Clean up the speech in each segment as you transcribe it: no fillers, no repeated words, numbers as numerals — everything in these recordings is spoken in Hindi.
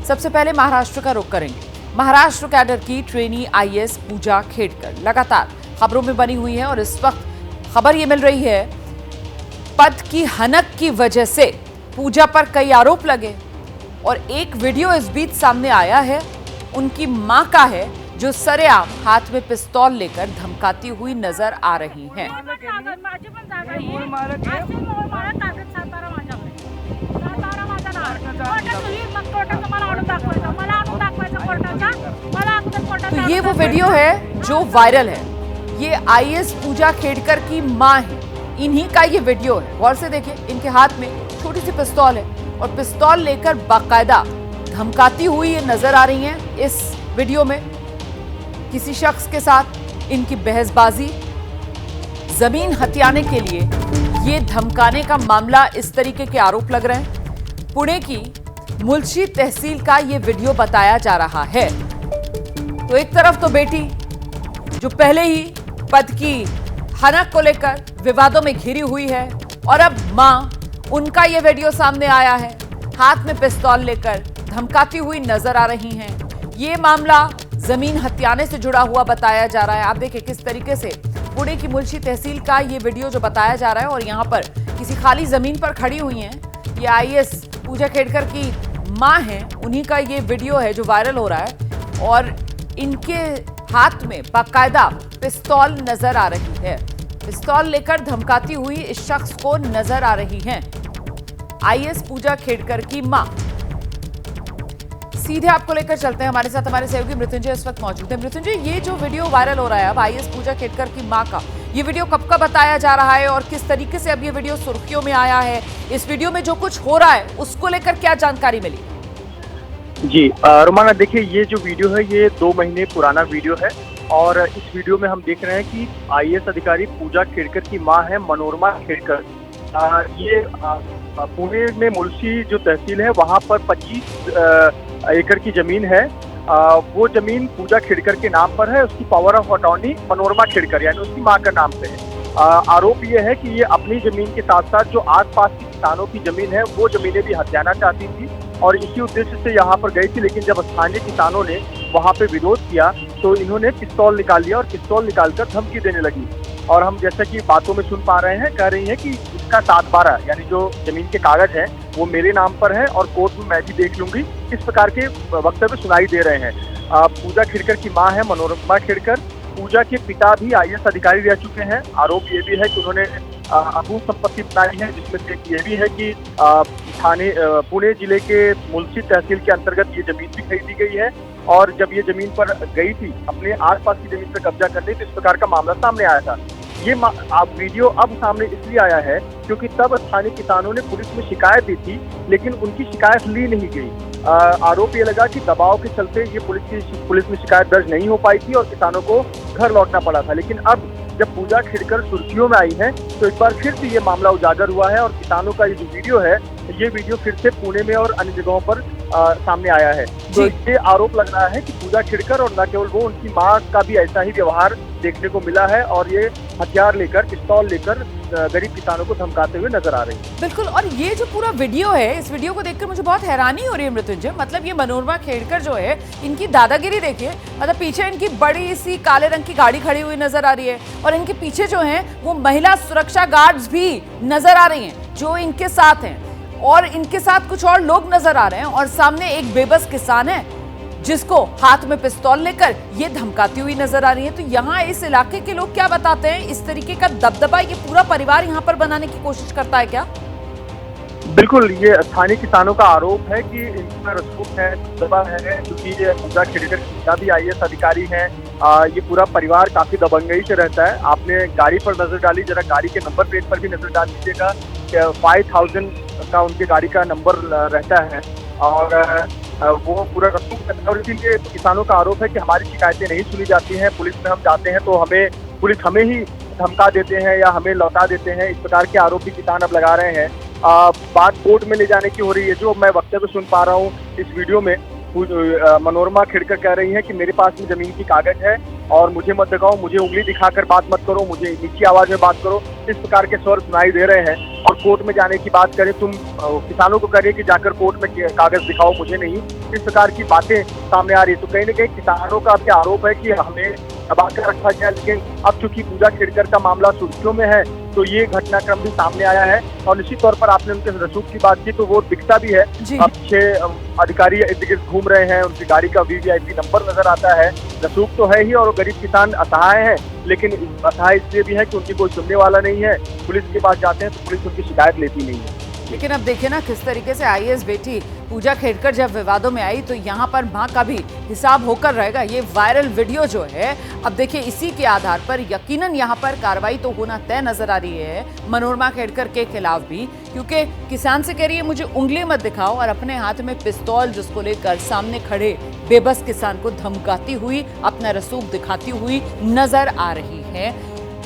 सबसे पहले महाराष्ट्र का रुख करेंगे। महाराष्ट्र कैडर की ट्रेनी आईएएस पूजा खेड़कर लगातार खबरों में बनी हुई है और इस वक्त खबर ये मिल रही है पद की हनक की वजह से पूजा पर कई आरोप लगे और एक वीडियो इस बीच सामने आया है, उनकी मां का है जो सरेआम हाथ में पिस्तौल लेकर धमकाती हुई नजर आ रही हैं। तो ये वो वीडियो है जो वायरल है। ये आईएएस पूजा खेड़कर की मां है, इन्हीं का ये वीडियो है। गौर से देखिए, इनके हाथ में छोटी सी पिस्तौल है और पिस्तौल लेकर बाकायदा धमकाती हुई ये नजर आ रही हैं। इस वीडियो में किसी शख्स के साथ इनकी बहसबाजी, जमीन हथियाने के लिए ये धमकाने का मामला, इस तरीके के आरोप लग रहे हैं। पुणे की मुल्शी तहसील का ये वीडियो बताया जा रहा है। तो एक तरफ तो बेटी जो पहले ही पद की हनक को लेकर विवादों में घिरी हुई है और अब मां, उनका ये वीडियो सामने आया है, हाथ में पिस्तौल लेकर धमकाती हुई नजर आ रही हैं। ये मामला जमीन हथियाने से जुड़ा हुआ बताया जा रहा है। आप देखिए किस तरीके से पुणे की मुल्शी तहसील का ये वीडियो जो बताया जा रहा है और यहाँ पर किसी खाली जमीन पर खड़ी हुई हैं। ये आईएएस पूजा खेड़कर की मां है, उन्हीं का ये वीडियो है जो वायरल हो रहा है और इनके हाथ में बाकायदा पिस्तौल नजर आ रही है। पिस्तौल लेकर धमकाती हुई इस शख्स को नजर आ रही हैं आईएएस पूजा खेड़कर की मां। सीधे आपको लेकर चलते हैं, हमारे साथ हमारे सहयोगी मृत्युंजय इस वक्त मौजूद है। मृत्युंजय, ये जो वीडियो वायरल हो रहा है अब आईएएस पूजा खेड़कर की मां का, ये वीडियो कब का बताया जा रहा है और किस तरीके से अब ये वीडियो सुर्खियों में आया है? इस वीडियो में जो कुछ हो रहा है उसको लेकर क्या जानकारी मिली? जी रोमाना, देखिए ये जो वीडियो है ये 2 महीने पुराना वीडियो है और इस वीडियो में हम देख रहे हैं कि आईएएस अधिकारी पूजा खेड़कर की मां है मनोरमा खेड़कर। ये पुणे में मुल्शी जो तहसील है वहां पर 25 एकड़ की जमीन है। वो जमीन पूजा खेड़कर के नाम पर है। उसकी power of attorney Manorama Khedkar यानी उसकी मां का नाम पे है। आरोप ये है कि ये अपनी जमीन के साथ साथ जो आसपास के किसानों की जमीन है वो जमीनें भी हथियाना चाहती थी और इसी उद्देश्य से यहाँ पर गई थी। लेकिन जब स्थानीय किसानों ने वहाँ पे विरोध किया तो इन्होंने पिस्तौल निकाल लिया और पिस्तौल निकालकर धमकी देने लगी। और हम जैसा कि बातों में सुन पा रहे हैं, कह रही हैं कि इसका 7/12 यानी जो जमीन के कागज हैं वो मेरे नाम पर है और कोर्ट में मैं भी देख लूंगी, इस प्रकार के वक्तव्य सुनाई दे रहे हैं। पूजा खेड़कर की मां है मनोरमा खेड़कर। पूजा के पिता भी आईएएस अधिकारी रह चुके हैं। आरोप ये भी है कि उन्होंने अभूत संपत्ति बनाई है, जिसमें से ये भी है कि थाने पुणे जिले के मुल्शी तहसील के अंतर्गत ये जमीन भी खरीदी गई है और जब ये जमीन पर गई थी अपने आसपास की जमीन पर कब्जा करने, तो इस प्रकार का मामला सामने आया था। ये वीडियो अब सामने इसलिए आया है क्योंकि तब स्थानीय किसानों ने पुलिस में शिकायत दी थी लेकिन उनकी शिकायत ली नहीं गई। आरोप ये लगा कि दबाव के चलते ये पुलिस में शिकायत दर्ज नहीं हो पाई थी और किसानों को घर लौटना पड़ा था। लेकिन अब जब पूजा खेड़कर सुर्खियों में आई है तो एक बार फिर से ये मामला उजागर हुआ है और किसानों का ये जो वीडियो है ये वीडियो फिर से पुणे में और अन्य जगहों पर सामने आया है। तो ये आरोप लग रहा है कि पूजा खेड़कर और न केवल वो, उनकी मां का भी ऐसा ही व्यवहार देखने को मिला है और ये हथियार लेकर, पिस्तौल लेकर गरीब किसानों को धमकाते हुए नजर आ रही है। बिल्कुल, और ये जो पूरा वीडियो है, इस वीडियो को देखकर मुझे बहुत हैरानी हो रही है मृत्युंजय। मतलब ये मनोरमा खेड़कर जो है, इनकी दादागिरी देखिए। मतलब पीछे इनकी बड़ी सी काले रंग की गाड़ी खड़ी हुई नजर आ रही है और इनके पीछे जो है वो महिला सुरक्षा गार्ड्स भी नजर आ रही हैं जो इनके साथ हैं और इनके साथ कुछ और लोग नजर आ रहे हैं और सामने एक बेबस किसान है जिसको हाथ में पिस्तौल लेकर ये धमकाती हुई नजर आ रही है। तो यहाँ इस इलाके के लोग क्या बताते हैं? इस तरीके का दबदबा ये पूरा परिवार यहाँ पर बनाने की कोशिश करता है क्या? बिल्कुल, ये स्थानीय किसानों का आरोप है कि इनका रसूख है, दबा है, क्योंकि ये पूजा खेड़कर का भी आईएएस अधिकारी हैं। ये पूरा परिवार काफी दबंगई से रहता है। आपने गाड़ी पर नजर डाली, जरा गाड़ी के नंबर प्लेट पर भी नजर डाल दीजिएगा। 5000 का उनके गाड़ी का नंबर रहता है और वो पूरा रसूख करता है। और इसीलिए किसानों का आरोप है कि हमारी शिकायतें नहीं सुनी जाती हैं, पुलिस में हम जाते हैं तो पुलिस हमें ही धमका देते हैं या हमें लौटा देते हैं। इस प्रकार के आरोप भी किसान अब लगा रहे हैं। बात कोर्ट में ले जाने की हो रही है। जो मैं वक्तव्य सुन पा रहा हूँ इस वीडियो में, मनोरमा खेड़कर कह रही है कि मेरे पास में जमीन की कागज है और मुझे मत दिखाओ, मुझे उंगली दिखाकर बात मत करो, मुझे नीची आवाज में बात करो, इस प्रकार के स्वर सुनाई दे रहे हैं। और कोर्ट में जाने की बात करें, तुम किसानों को करिए कि जाकर कोर्ट में कागज दिखाओ, मुझे नहीं, इस प्रकार की बातें सामने आ रही है। तो कहीं ना कहीं किसानों का क्या आरोप है कि हमें दबा कर रखा गया, लेकिन अब चूंकि पूजा खेड़कर का मामला सुर्खियों में है तो ये घटनाक्रम भी सामने आया है। और निश्चित तौर पर आपने उनके रसूख की बात की तो वो दिखता भी है। अब 6 अधिकारी इर्द गिर्द घूम रहे हैं, उनकी गाड़ी का वीवीआईपी नंबर नजर आता है, रसूख तो है ही, और वो गरीब किसान असहाय है। लेकिन असहाय इसलिए भी है कि उनकी कोई सुनने वाला नहीं है। पुलिस के पास जाते हैं तो पुलिस उनकी शिकायत लेती नहीं है। लेकिन अब देखिए ना किस तरीके से आईएएस बेटी पूजा खेड़कर जब विवादों में आई तो यहाँ पर मां का भी हिसाब होकर रहेगा। ये वायरल वीडियो जो है, अब देखिए इसी के आधार पर यकीनन यहाँ पर कार्रवाई तो होना तय नजर आ रही है मनोरमा खेड़कर के खिलाफ भी, क्योंकि किसान से कह रही है मुझे उंगली मत दिखाओ और अपने हाथ में पिस्तौल जिसको लेकर सामने खड़े बेबस किसान को धमकाती हुई, अपना रसूख दिखाती हुई नजर आ रही है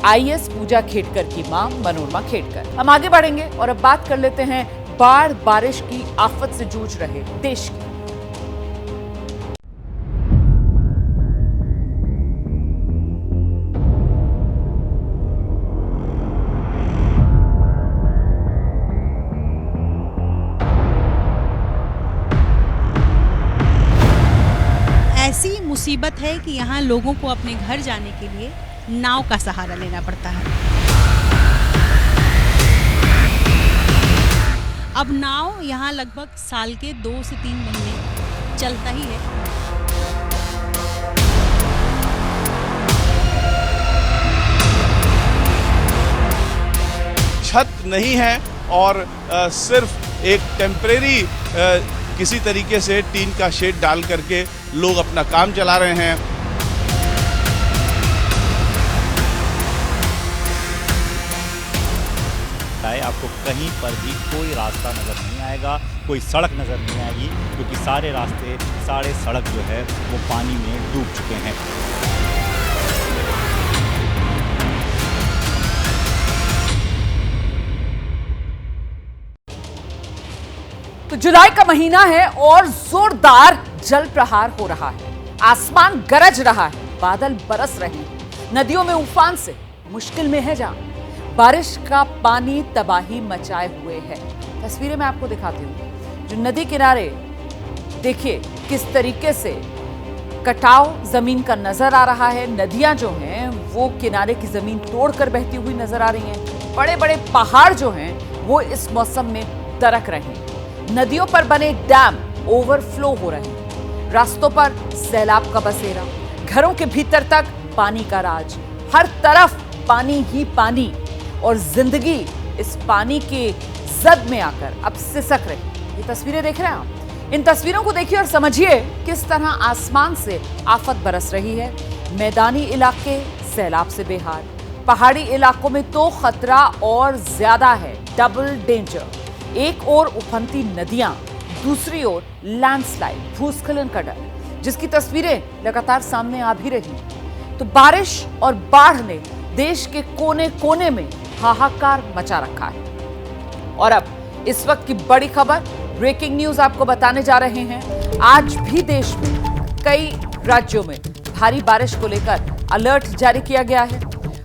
आईएएस पूजा खेड़कर की मां मनोरमा खेड़कर। हम आगे बढ़ेंगे और अब बात कर लेते हैं बाढ़ बारिश की आफत से जूझ रहे देश की। ऐसी मुसीबत है कि यहाँ लोगों को अपने घर जाने के लिए नाव का सहारा लेना पड़ता है। अब नाव यहाँ लगभग साल के 2 से 3 महीने चलता ही है। छत नहीं है और सिर्फ एक टेम्परेरी किसी तरीके से टीन का शेड डाल करके लोग अपना काम चला रहे हैं। आपको कहीं पर भी कोई रास्ता नज़र नहीं आएगा, कोई सड़क नज़र नहीं आएगी, क्योंकि सारे रास्ते, सारे सड़क जो है वो पानी में डूब चुके हैं। तो जुलाई का महीना है और जोरदार जल प्रहार हो रहा है, आसमान गरज रहा है, बादल बरस रहे हैं, नदियों में उफान से मुश्किल में है जहां बारिश का पानी तबाही मचाए हुए है। तस्वीरें मैं आपको दिखाती हूं, जो नदी किनारे देखिए किस तरीके से कटाव जमीन का नजर आ रहा है। नदियां जो हैं वो किनारे की जमीन तोड़कर बहती हुई नजर आ रही हैं। बड़े बड़े पहाड़ जो हैं वो इस मौसम में दरक रहे हैं। नदियों पर बने डैम ओवरफ्लो हो रहे हैं। रास्तों पर सैलाब का बसेरा, घरों के भीतर तक पानी का राज, हर तरफ पानी ही पानी, और जिंदगी इस पानी के जद में आकर अब सिसक रही। ये तस्वीरें देख रहे हैं आप, इन तस्वीरों को देखिए और समझिए किस तरह आसमान से आफत बरस रही है। मैदानी इलाके सैलाब से बेहाल, पहाड़ी इलाकों में तो खतरा और ज्यादा है, डबल डेंजर। एक ओर उफनती नदियां, दूसरी ओर लैंडस्लाइड, भूस्खलन का डर, जिसकी तस्वीरें लगातार सामने आ भी रही। तो बारिश और बाढ़ ने देश के कोने कोने में हाहाकार मचा रखा है। और अब इस वक्त की बड़ी खबर, ब्रेकिंग न्यूज आपको बताने जा रहे हैं। आज भी देश में कई राज्यों में भारी बारिश को लेकर अलर्ट जारी किया गया है।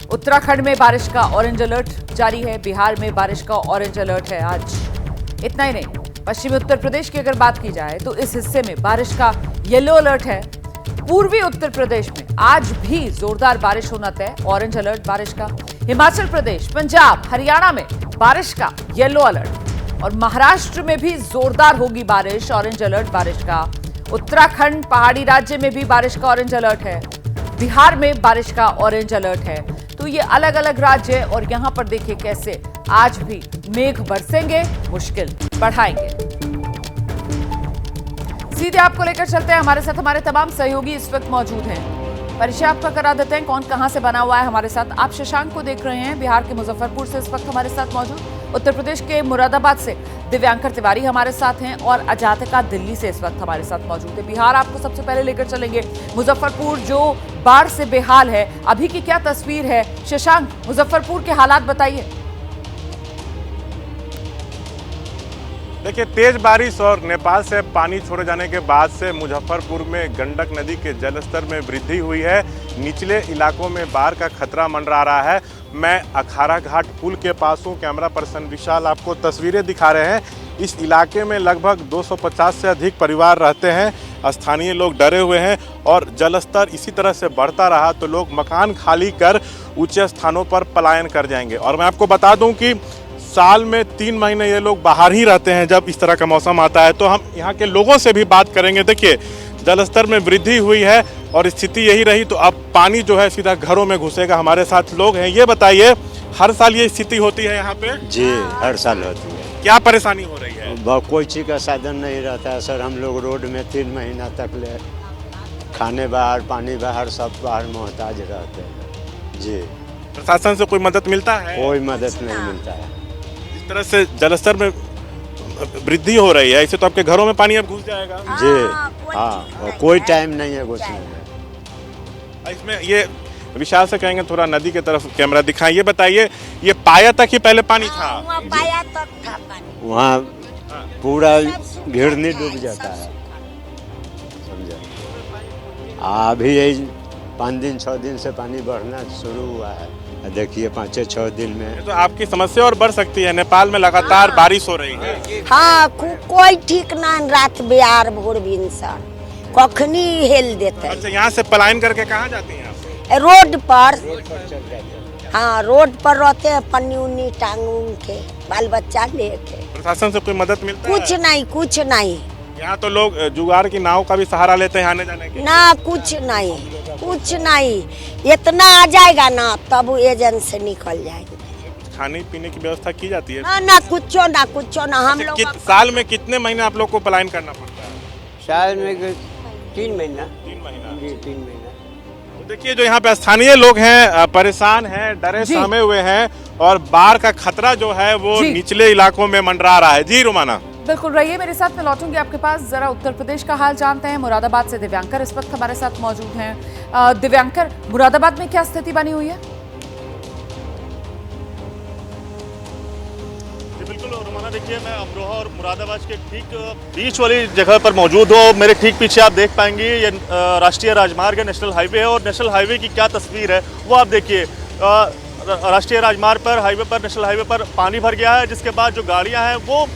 उत्तराखंड में बारिश का ऑरेंज अलर्ट जारी है, बिहार में बारिश का ऑरेंज अलर्ट है आज। इतना ही नहीं, पश्चिमी उत्तर प्रदेश की अगर बात की जाए तो इस हिस्से में बारिश का येलो अलर्ट है। पूर्वी उत्तर प्रदेश में आज भी जोरदार बारिश होना तय, ऑरेंज अलर्ट बारिश का। हिमाचल प्रदेश, पंजाब, हरियाणा में बारिश का येलो अलर्ट, और महाराष्ट्र में भी जोरदार होगी बारिश, ऑरेंज अलर्ट बारिश का। उत्तराखंड, पहाड़ी राज्य में भी बारिश का ऑरेंज अलर्ट है। बिहार में बारिश का ऑरेंज अलर्ट है। तो ये अलग अलग राज्य, और यहां पर देखिए कैसे आज भी मेघ बरसेंगे, मुश्किल बढ़ाएंगे। सीधे आपको लेकर चलते हैं, हमारे साथ हमारे तमाम सहयोगी इस वक्त मौजूद हैं। परिचय आपका करा देते हैं, कौन कहां से बना हुआ है हमारे साथ। आप शशांक को देख रहे हैं, बिहार के मुजफ्फरपुर से इस वक्त हमारे साथ मौजूद। उत्तर प्रदेश के मुरादाबाद से दिव्यांकर तिवारी हमारे साथ हैं, और अजातिका दिल्ली से इस वक्त हमारे साथ मौजूद है। बिहार आपको सबसे पहले लेकर चलेंगे, मुजफ्फरपुर जो बाढ़ से बेहाल है, अभी की क्या तस्वीर है। शशांक, मुजफ्फरपुर के हालात बताइए। देखिए, तेज बारिश और नेपाल से पानी छोड़े जाने के बाद से मुजफ्फरपुर में गंडक नदी के जलस्तर में वृद्धि हुई है। निचले इलाकों में बाढ़ का खतरा मंडरा रहा है। मैं अखाड़ा घाट पुल के पास हूँ। कैमरा पर्सन विशाल आपको तस्वीरें दिखा रहे हैं। इस इलाके में लगभग 250 से अधिक परिवार रहते हैं। स्थानीय लोग डरे हुए हैं और जलस्तर इसी तरह से बढ़ता रहा तो लोग मकान खाली कर ऊंचे स्थानों पर पलायन कर जाएंगे। और मैं आपको बता दूं कि साल में 3 महीने ये लोग बाहर ही रहते हैं जब इस तरह का मौसम आता है। तो हम यहाँ के लोगों से भी बात करेंगे। देखिए, जलस्तर में वृद्धि हुई है और स्थिति यही रही तो अब पानी जो है सीधा घरों में घुसेगा। हमारे साथ लोग हैं। ये बताइए, हर साल ये स्थिति होती है यहाँ पे? जी, हर साल होती है। क्या परेशानी हो रही है? कोई चीज़ का साधन नहीं रहता है सर। हम लोग रोड में 3 महीना तक ले खाने बाहर, पानी बाहर, सब बाहर मोहताज रहते हैं। जी, प्रशासन से कोई मदद मिलता है? कोई मदद नहीं मिलता है। इस तरह से जलस्तर में वृद्धि हो रही है, इससे तो आपके घरों में पानी अब घुस जाएगा। जी हाँ, और कोई टाइम नहीं है घुसने में। इसमें ये विशाल से कहेंगे थोड़ा नदी की तरफ कैमरा दिखाएं। ये बताइए, ये पाया तक ही पहले पानी था? पाया तक था पानी। वहाँ पूरा घिरनी डूब जाता है, समझे। अभी यही 5 दिन 6 दिन से पानी बढ़ना शुरू हुआ है। देखिए 5-6 दिन में तो आपकी समस्या और बढ़ सकती है। नेपाल में लगातार बारिश हो रही है। हाँ, कोई ठीक ना, रात बिहार भोर भिनसर कखनी हेल देते। अच्छा, यहाँ से पलायन करके कहाँ जाती हैं आप? रोड पर हाँ, रोड पर रहते हैं, पन्नी उन्नी टांग उंग के, बाल बच्चा लेके। प्रशासन से कोई मदद मिलता है? कुछ नहीं, कुछ नहीं। यहाँ तो लोग जुगाड़ की नाव का भी सहारा लेते हैं आने जाने के। ना, कुछ नहीं, कुछ नहीं। इतना आ जाएगा ना तब एजेंट से निकल जाएंगे। खाने पीने की व्यवस्था की जाती है? ना, कुछो ना, कुछो ना। हम लोग साल में कितने महीने आप लोग को पलायन करना पड़ता है? साल में 3 महीना। 3 महीना। जी, 3 महीना। तो देखिए, जो यहाँ पे स्थानीय लोग हैं परेशान हैं, डरे सहमे हुए हैं और बाढ़ का खतरा जो है वो निचले इलाकों में मंडरा रहा है। जी रुमाना, बिल्कुल रहिए मेरे साथ। मैं लौटूंगी आपके पास। जरा उत्तर प्रदेश का हाल जानते हैं। मुरादाबाद से दिव्यांकर इस वक्त हमारे साथ मौजूद हैं। दिव्यांकर, मुरादाबाद में क्या स्थिति बनी हुई है? बिल्कुल रुमाना, देखिए मैं अमरोहा और मुरादाबाद के ठीक बीच वाली जगह पर मौजूद हूँ। मेरे ठीक पीछे आप देख पाएंगे ये राष्ट्रीय राजमार्ग है, नेशनल हाईवे है। और नेशनल हाईवे की क्या तस्वीर है वो आप देखिए। राष्ट्रीय राजमार्ग पर, हाईवे पर, नेशनल हाईवे पर पानी भर गया है, जिसके बाद जो गाड़ियाँ हैं वो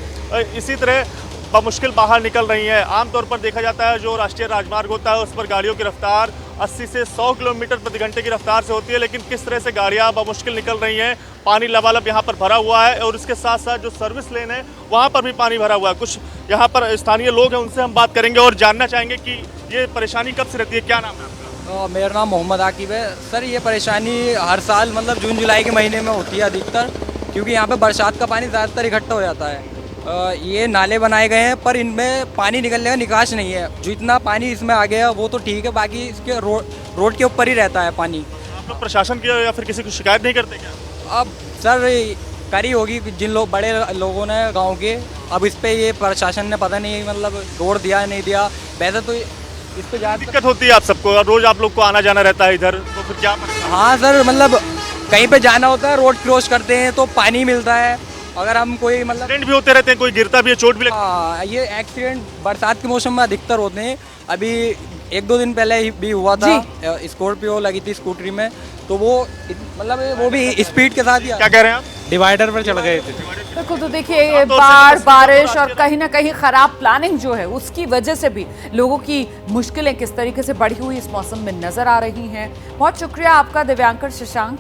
इसी तरह बमुश्किल बाहर निकल रही हैं। आमतौर पर देखा जाता है जो राष्ट्रीय राजमार्ग होता है उस पर गाड़ियों की रफ्तार 80 से 100 किलोमीटर प्रति घंटे की रफ्तार से होती है, लेकिन किस तरह से गाड़ियां बमुश्किल निकल रही हैं। पानी लबालब यहाँ पर भरा हुआ है और इसके साथ साथ जो सर्विस लेन है वहाँ पर भी पानी भरा हुआ है। कुछ यहाँ पर स्थानीय लोग हैं, उनसे हम बात करेंगे और जानना चाहेंगे कि ये परेशानी कब से रहती है। क्या नाम है आपका? मेरा नाम मोहम्मद आकिब है सर। ये परेशानी हर साल मतलब जून जुलाई के महीने में होती है अधिकतर, क्योंकि यहाँ पे बरसात का पानी ज़्यादातर इकट्ठा हो जाता है। ये नाले बनाए गए हैं पर इनमें पानी निकलने का निकास नहीं है। जो इतना पानी इसमें आ गया वो तो ठीक है, बाकी इसके रोड के ऊपर ही रहता है पानी। आप लोग प्रशासन की या फिर किसी को शिकायत नहीं करते क्या? अब सर करी होगी जिन लोग बड़े लोगों ने गांव के। अब इस पे ये प्रशासन ने पता नहीं मतलब रोड दिया नहीं दिया। वैसे तो इस पे ज़्यादा दिक्कत होती है आप सबको, और रोज़ आप लोग को आना जाना रहता है इधर, तो फिर क्या? हाँ सर, मतलब कहीं पे जाना होता है, रोड क्रॉस करते हैं तो पानी मिलता है। अगर हम कोई मतलब एक्सीडेंट भी होते रहते हैं, कोई गिरता भी है, चोट भी लगती है। हाँ, ये एक्सीडेंट बरसात के मौसम में अधिकतर होते हैं। अभी 1-2 दिन पहले भी हुआ था, स्कॉर्पियो लगी थी स्कूटरी में, तो वो मतलब वो भी स्पीड के साथ ही। क्या कह रहे हैं आप? डिवाइडर पर चढ़ गए थे। बिल्कुल, तो देखिए ये बाढ़, बारिश और कहीं ना कहीं खराब प्लानिंग जो है उसकी वजह से भी लोगों की मुश्किलें किस तरीके से बढ़ी हुई इस मौसम में नजर आ रही हैं। बहुत शुक्रिया आपका दिव्यांकर शशांक,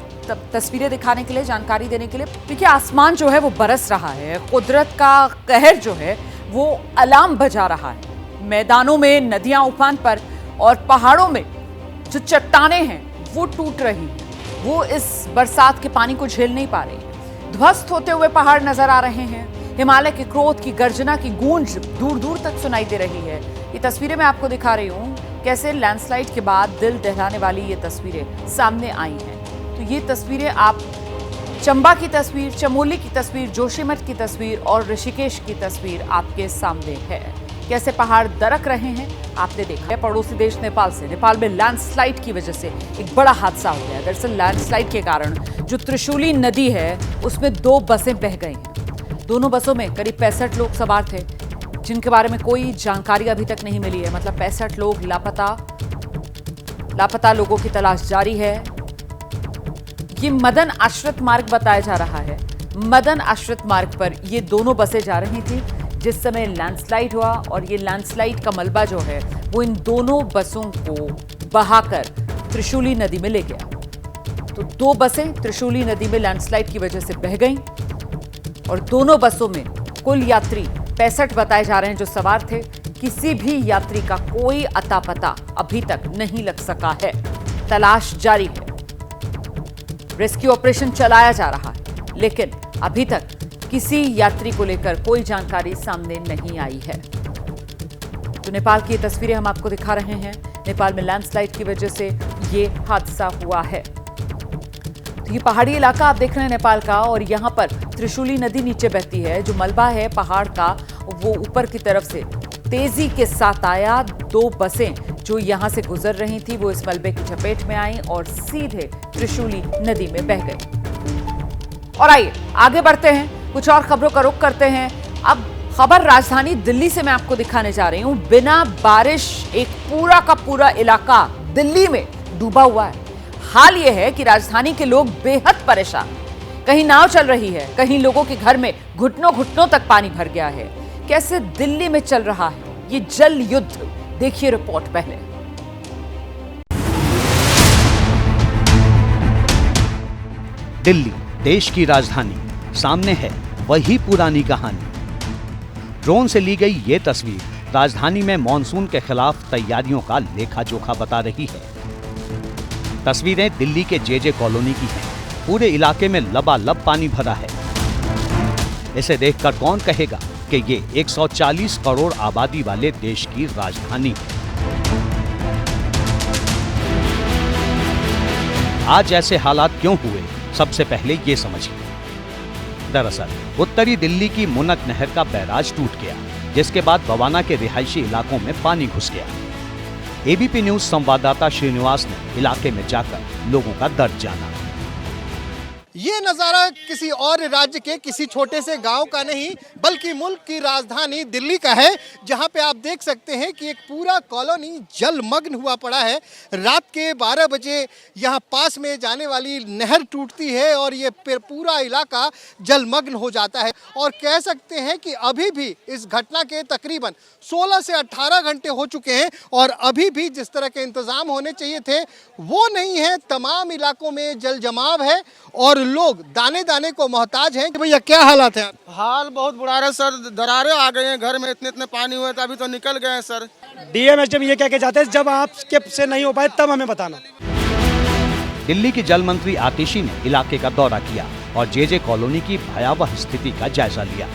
तस्वीरें दिखाने के लिए, जानकारी देने के लिए। देखिए आसमान जो है वो बरस रहा है, कुदरत का कहर जो है वो अलार्म बजा रहा है। मैदानों में नदियां उफान पर और पहाड़ों में जो चट्टानें हैं वो टूट रही हैं। वो इस बरसात के पानी को झेल नहीं पा रही। ध्वस्त होते हुए पहाड़ नजर आ रहे हैं। हिमालय के क्रोध की गर्जना की गूंज दूर दूर तक सुनाई दे रही है। ये तस्वीरें मैं आपको दिखा रही हूँ कैसे लैंडस्लाइड के बाद दिल दहलाने वाली ये तस्वीरें सामने आई हैं। तो ये तस्वीरें आप चंबा की तस्वीर, चमोली की तस्वीर, जोशीमठ की तस्वीर और ऋषिकेश की तस्वीर आपके सामने है। कैसे पहाड़ दरक रहे हैं आपने देखा है। पड़ोसी देश नेपाल से, नेपाल में लैंडस्लाइड की वजह से एक बड़ा हादसा हो गया। दरअसल लैंडस्लाइड के कारण जो त्रिशूली नदी है उसमें 2 बसें बह गई हैं। दोनों बसों में करीब 65 लोग सवार थे, जिनके बारे में कोई जानकारी अभी तक नहीं मिली है। मतलब 65 लोग लापता लोगों की तलाश जारी है। ये मदन आश्रित मार्ग बताया जा रहा है। मदन आश्रित मार्ग पर ये दोनों बसें जा रही थी जिस समय लैंडस्लाइड हुआ, और ये लैंडस्लाइड का मलबा जो है वो इन दोनों बसों को बहाकर त्रिशूली नदी में ले गया। तो 2 बसें त्रिशूली नदी में लैंडस्लाइड की वजह से बह गईं और दोनों बसों में कुल यात्री 65 बताए जा रहे हैं जो सवार थे। किसी भी यात्री का कोई अता पता अभी तक नहीं लग सका है। तलाश जारी है, रेस्क्यू ऑपरेशन चलाया जा रहा है, लेकिन अभी तक किसी यात्री को लेकर कोई जानकारी सामने नहीं आई है। तो नेपाल की ये तस्वीरें हम आपको दिखा रहे हैं। नेपाल में लैंडस्लाइड की वजह से ये हादसा हुआ है। तो ये पहाड़ी इलाका आप देख रहे हैं नेपाल का, और यहाँ पर त्रिशूली नदी नीचे बहती है। जो मलबा है पहाड़ का वो ऊपर की तरफ से तेजी के साथ आया। 2 बसें जो यहाँ से गुजर रही थी वो इस मलबे की चपेट में आई और सीधे त्रिशूली नदी में बह गई। और आइए आगे बढ़ते हैं, कुछ और खबरों का रुख करते हैं। अब खबर राजधानी दिल्ली से मैं आपको दिखाने जा रही हूं। बिना बारिश एक पूरा का पूरा इलाका दिल्ली में डूबा हुआ है। हाल यह है कि राजधानी के लोग बेहद परेशान। कहीं नाव चल रही है, कहीं लोगों के घर में घुटनों घुटनों तक पानी भर गया है। कैसे दिल्ली में चल रहा है ये जल युद्ध, देखिए रिपोर्ट पहले। दिल्ली देश की राजधानी, सामने है वही पुरानी कहानी। ड्रोन से ली गई ये तस्वीर राजधानी में मॉनसून के खिलाफ तैयारियों का लेखा जोखा बता रही है। तस्वीरें दिल्ली के जे कॉलोनी की हैं। पूरे इलाके में लबालब पानी भरा है। इसे देखकर कौन कहेगा कि ये 140 करोड़ आबादी वाले देश की राजधानी है। आज ऐसे हालात क्यों हुए, सबसे पहले ये समझिए। दरअसल उत्तरी दिल्ली की मुनक नहर का बैराज टूट गया, जिसके बाद बवाना के रिहायशी इलाकों में पानी घुस गया। एबीपी न्यूज संवाददाता श्रीनिवास ने इलाके में जाकर लोगों का दर्द जाना। ये नज़ारा किसी और राज्य के किसी छोटे से गांव का नहीं बल्कि मुल्क की राजधानी दिल्ली का है, जहां पे आप देख सकते हैं कि एक पूरा कॉलोनी जलमग्न हुआ पड़ा है। रात के 12 बजे यहां पास में जाने वाली नहर टूटती है और ये पूरा इलाका जलमग्न हो जाता है। और कह सकते हैं कि अभी भी इस घटना के तकरीबन 16 से 18 घंटे हो चुके हैं और अभी भी जिस तरह के इंतजाम होने चाहिए थे वो नहीं है। तमाम इलाकों में जल जमाव है और लोग दाने दाने को मोहताज हैं। भैया क्या हालात हैं? हाल बहुत बुरा है सर, दरारें आ गए हैं घर में, इतने पानी हुए थे, अभी तो निकल गए हैं सर। डीएमएचएम ये कह के जाते हैं जब आपके से नहीं हो पाए तब हमें बताना। दिल्ली की जल मंत्री आतिशी ने इलाके का दौरा किया और जे कॉलोनी की भयावह स्थिति का जायजा लिया।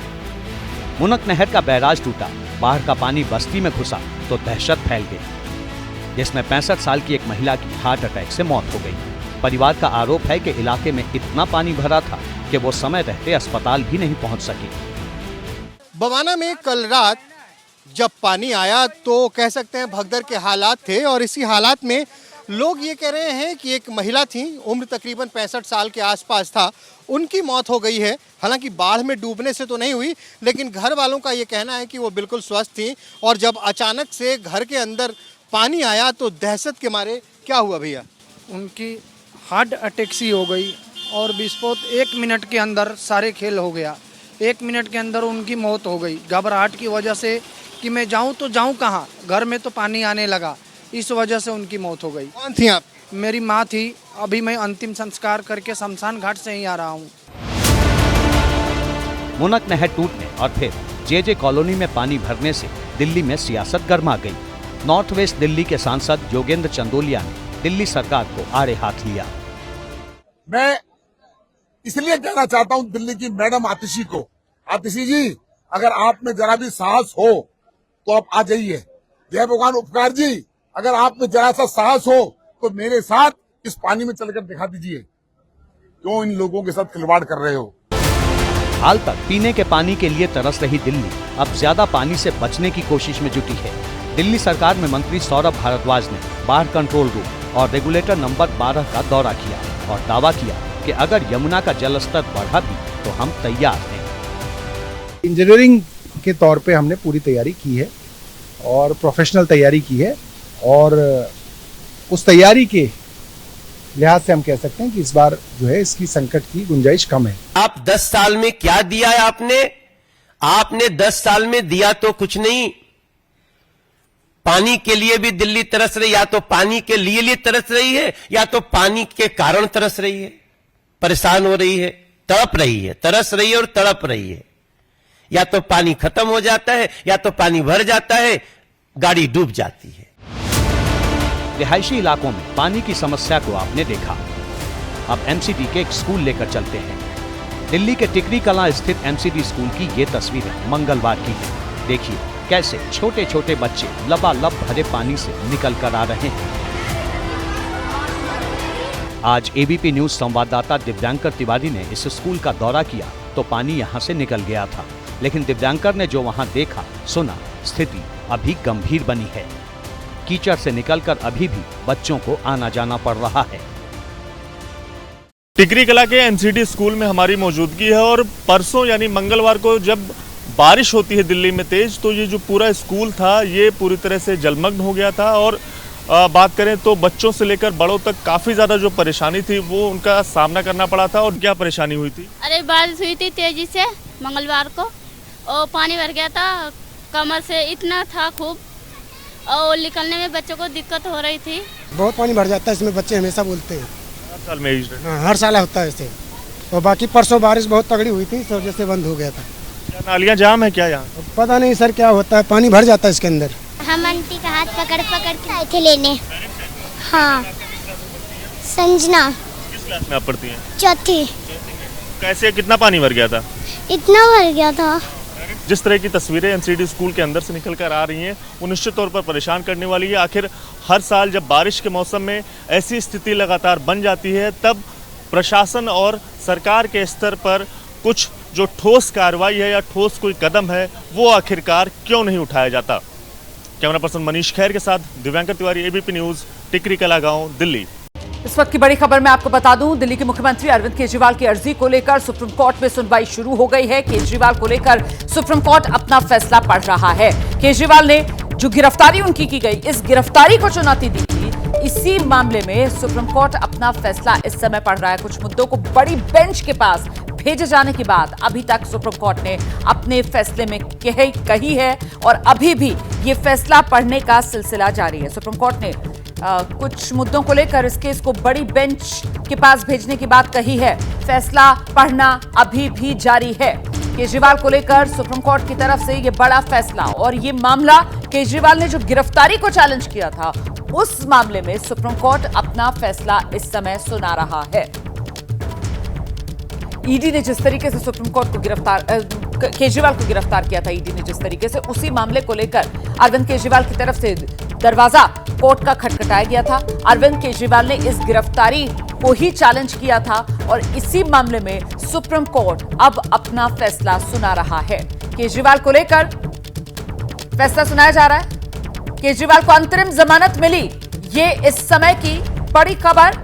मुनक नहर का बैराज टूटा, बाहर का पानी बस्ती में घुसा तो दहशत फैल गई, जिसमें 65 साल की एक महिला की हार्ट अटैक से मौत हो गई। परिवार का आरोप है कि इलाके में इतना पानी भरा था कि वो समय रहते अस्पताल भी नहीं पहुंच सके। बवाना में कल रात जब पानी आया तो कह सकते हैं भगदड़ के हालात थे और इसी हालात में लोग ये कह रहे हैं कि एक महिला थी, उम्र तकरीबन 65 साल के आसपास था, उनकी मौत हो गई है। हालांकि बाढ़ में डूबने से तो नहीं हुई, लेकिन घर वालों का ये कहना है कि वो बिल्कुल स्वस्थ थी और जब अचानक से घर के अंदर पानी आया तो दहशत के मारे क्या हुआ भैया? उनकी हार्ट अटैक सी हो गई और विस्फोट 1 मिनट के अंदर सारे खेल हो गया। 1 मिनट के अंदर उनकी मौत हो गई, घबराहट की वजह से कि मैं जाऊं तो जाऊं कहां, घर में तो पानी आने लगा, इस वजह से उनकी मौत हो गई। कौन थी आप? मेरी माँ थी। अभी मैं अंतिम संस्कार करके शमशान घाट से ही आ रहा हूँ। मुनक नहर टूटने और फिर जे कॉलोनी में पानी भरने से दिल्ली में सियासत गर्मा गई। नॉर्थ वेस्ट दिल्ली के सांसद योगेंद्र चंदोलिया ने दिल्ली सरकार को आड़े हाथ लिया। मैं इसलिए कहना चाहता हूं दिल्ली की मैडम आतिशी को, आतिशी जी अगर आप में जरा भी साहस हो तो आप आ जाइए। जय भगवान उपकार जी, अगर आप में जरा सा साहस हो तो मेरे साथ इस पानी में चलकर दिखा दीजिए। क्यों इन लोगों के साथ खिलवाड़ कर रहे हो? हाल तक पीने के पानी के लिए तरस रही दिल्ली अब ज्यादा पानी से बचने की कोशिश में जुटी है। दिल्ली सरकार में मंत्री सौरभ भारद्वाज ने बाढ़ कंट्रोल रूम और रेगुलेटर नंबर 12 का दौरा किया और दावा किया कि अगर यमुना का जलस्तर बढ़ा भी तो हम तैयार हैं। इंजीनियरिंग के तौर पे हमने पूरी तैयारी की है और प्रोफेशनल तैयारी की है और उस तैयारी के लिहाज से हम कह सकते हैं कि इस बार जो है इसकी संकट की गुंजाइश कम है। आप 10 साल में क्या दिया है आपने 10 साल में दिया तो कुछ नहीं। पानी के लिए भी दिल्ली तरस रही, या तो पानी के लिए तरस रही है या तो पानी के कारण तरस रही है, परेशान हो रही है, तड़प रही है, तरस रही है और तड़प रही है। या तो पानी खत्म हो जाता है या तो पानी भर जाता है, गाड़ी डूब जाती है। रिहायशी इलाकों में पानी की समस्या को आपने देखा। अब एमसीडी के एक स्कूल लेकर चलते हैं। दिल्ली के टिकरी कलां स्थित एमसीडी स्कूल की ये तस्वीरें मंगलवार की है। देखिए कैसे छोटे छोटे बच्चे लबालब भरे पानी से निकल कर आ रहे हैं। आज एबीपी न्यूज संवाददाता दिव्यांकर तिवारी ने इस स्कूल का दौरा किया तो पानी यहां से निकल गया था, लेकिन दिव्यांकर ने जो वहां देखा सुना, स्थिति अभी गंभीर बनी है। कीचड़ से निकलकर अभी भी बच्चों को आना जाना पड़ रहा है। टिकरी कला के एमसीडी स्कूल में हमारी मौजूदगी है और परसों यानी मंगलवार को जब बारिश होती है दिल्ली में तेज, तो ये जो पूरा स्कूल था ये पूरी तरह से जलमग्न हो गया था। और बात करें तो बच्चों से लेकर बड़ों तक काफ़ी ज़्यादा जो परेशानी थी वो उनका सामना करना पड़ा था। और क्या परेशानी हुई थी? अरे बारिश हुई थी तेजी से मंगलवार को और पानी भर गया था, कमर से इतना था खूब, और निकलने में बच्चों को दिक्कत हो रही थी। बहुत पानी भर जाता है इसमें, बच्चे हमेशा बोलते हैं। हर साल में हर साल होता है ऐसे। और बाकी परसों बारिश बहुत तगड़ी हुई थी, इस वजह से बंद हो गया था। क्या नालियाँ जाम है क्या यहाँ? पता नहीं सर क्या होता है, पानी भर जाता है इसके अंदर। हम आंटी का हाथ पकड़ पकड़ के आए थे लेने। हाँ, संजना। किस क्लास में आप पढ़ती हैं? चौथी। कैसे, कितना पानी भर गया था? इतना भर गया था। जिस तरह की तस्वीरें एमसीडी स्कूल के अंदर से निकल कर आ रही हैं वो निश्चित तौर पर परेशान करने वाली है। आखिर हर साल जब बारिश के मौसम में ऐसी स्थिति लगातार बन जाती है तब प्रशासन और सरकार के स्तर पर कुछ जो ठोस कार्रवाई है या ठोस कोई कदम है वो आखिरकार क्यों नहीं उठाया जाता। कैमरा पर्सन मनीष खैर के साथ दिव्यांकर तिवारी, एबीपी न्यूज़, टिकरी कला गाँव, दिल्ली। इस वक्त की बड़ी खबर मैं आपको बता दूं, दिल्ली के मुख्यमंत्री अरविंद केजरीवाल की अर्जी को लेकर सुप्रीम कोर्ट में सुनवाई शुरू हो गई है। केजरीवाल को लेकर सुप्रीम कोर्ट अपना फैसला पढ़ रहा है। केजरीवाल ने जो गिरफ्तारी उनकी की गई, इस गिरफ्तारी को चुनौती दी थी, इसी मामले में सुप्रीम कोर्ट अपना फैसला इस समय पढ़ रहा है। कुछ मुद्दों को बड़ी बेंच के पास भेजे जाने के बाद अभी तक सुप्रीम कोर्ट ने अपने फैसले में कही है और अभी भी ये फैसला पढ़ने का सिलसिला जारी है। सुप्रीम कोर्ट ने कुछ मुद्दों को लेकर इस केस को बड़ी बेंच के पास भेजने की बात कही है। फैसला पढ़ना अभी भी जारी है। केजरीवाल को लेकर सुप्रीम कोर्ट की तरफ से ये बड़ा फैसला, और ये मामला केजरीवाल ने जो गिरफ्तारी को चैलेंज किया था उस मामले में सुप्रीम कोर्ट अपना फैसला इस समय सुना रहा है। ईडी ने जिस तरीके से सुप्रीम कोर्ट को केजरीवाल को गिरफ्तार किया था, ईडी ने जिस तरीके से, उसी मामले को लेकर अरविंद केजरीवाल की तरफ से दरवाजा कोर्ट का खटखटाया गया था। अरविंद केजरीवाल ने इस गिरफ्तारी को ही चैलेंज किया था और इसी मामले में सुप्रीम कोर्ट अब अपना फैसला सुना रहा है। केजरीवाल को लेकर फैसला सुनाया जा रहा है। केजरीवाल को अंतरिम जमानत मिली, ये इस समय की बड़ी खबर।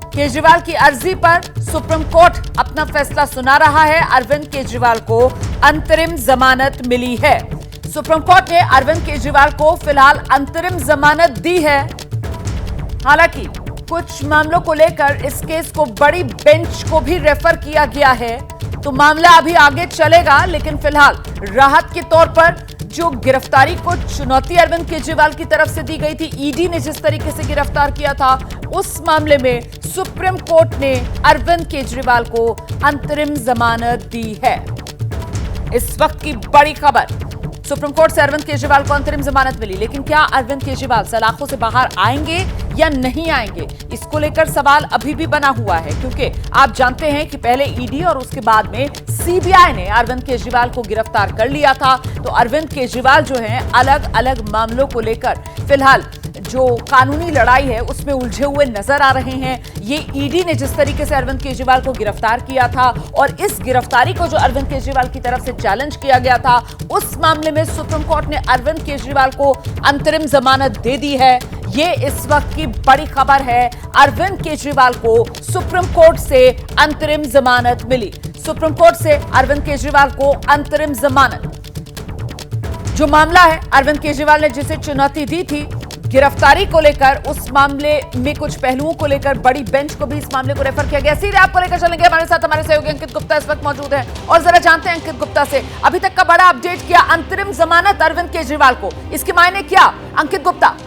केजरीवाल की अर्जी पर सुप्रीम कोर्ट अपना फैसला सुना रहा है। अरविंद केजरीवाल को अंतरिम जमानत मिली है। सुप्रीम कोर्ट ने अरविंद केजरीवाल को फिलहाल अंतरिम जमानत दी है। हालांकि कुछ मामलों को लेकर इस केस को बड़ी बेंच को भी रेफर किया गया है, तो मामला अभी आगे चलेगा। लेकिन फिलहाल राहत के तौर पर जो गिरफ्तारी को चुनौती अरविंद केजरीवाल की तरफ से दी गई थी, ईडी ने जिस तरीके से गिरफ्तार किया था, उस मामले में सुप्रीम कोर्ट ने अरविंद केजरीवाल को अंतरिम जमानत दी है। इस वक्त की बड़ी खबर, सुप्रीम कोर्ट से अरविंद केजरीवाल को अंतरिम जमानत मिली, लेकिन क्या अरविंद केजरीवाल सलाखों से बाहर आएंगे या नहीं आएंगे, इसको लेकर सवाल अभी भी बना हुआ है। क्योंकि आप जानते हैं कि पहले ईडी और उसके बाद में सीबीआई ने अरविंद केजरीवाल को गिरफ्तार कर लिया था। तो अरविंद केजरीवाल जो है अलग अलग मामलों को लेकर फिलहाल जो कानूनी लड़ाई है उसमें उलझे हुए नजर आ रहे हैं। ये ईडी ने जिस तरीके से अरविंद केजरीवाल को गिरफ्तार किया था और इस गिरफ्तारी को जो अरविंद केजरीवाल की तरफ से चैलेंज किया गया था, उस मामले में सुप्रीम कोर्ट ने अरविंद केजरीवाल को अंतरिम जमानत दे दी है। ये इस वक्त की बड़ी खबर है। अरविंद केजरीवाल को सुप्रीम कोर्ट से अंतरिम जमानत मिली। सुप्रीम कोर्ट से अरविंद केजरीवाल को अंतरिम जमानत। जो मामला है अरविंद केजरीवाल ने जिसे चुनौती दी थी गिरफ्तारी को लेकर, उस मामले में कुछ पहलुओं को लेकर बड़ी बेंच को भी इस मामले को रेफर किया गया। सीधे आपको लेकर चलेंगे, हमारे साथ हमारे सहयोगी अंकित गुप्ता इस वक्त मौजूद हैं और जरा जानते हैं अंकित गुप्ता से अभी तक का बड़ा अपडेट किया अंतरिम जमानत अरविंद केजरीवाल को, इसके मायने क्या अंकित गुप्ता?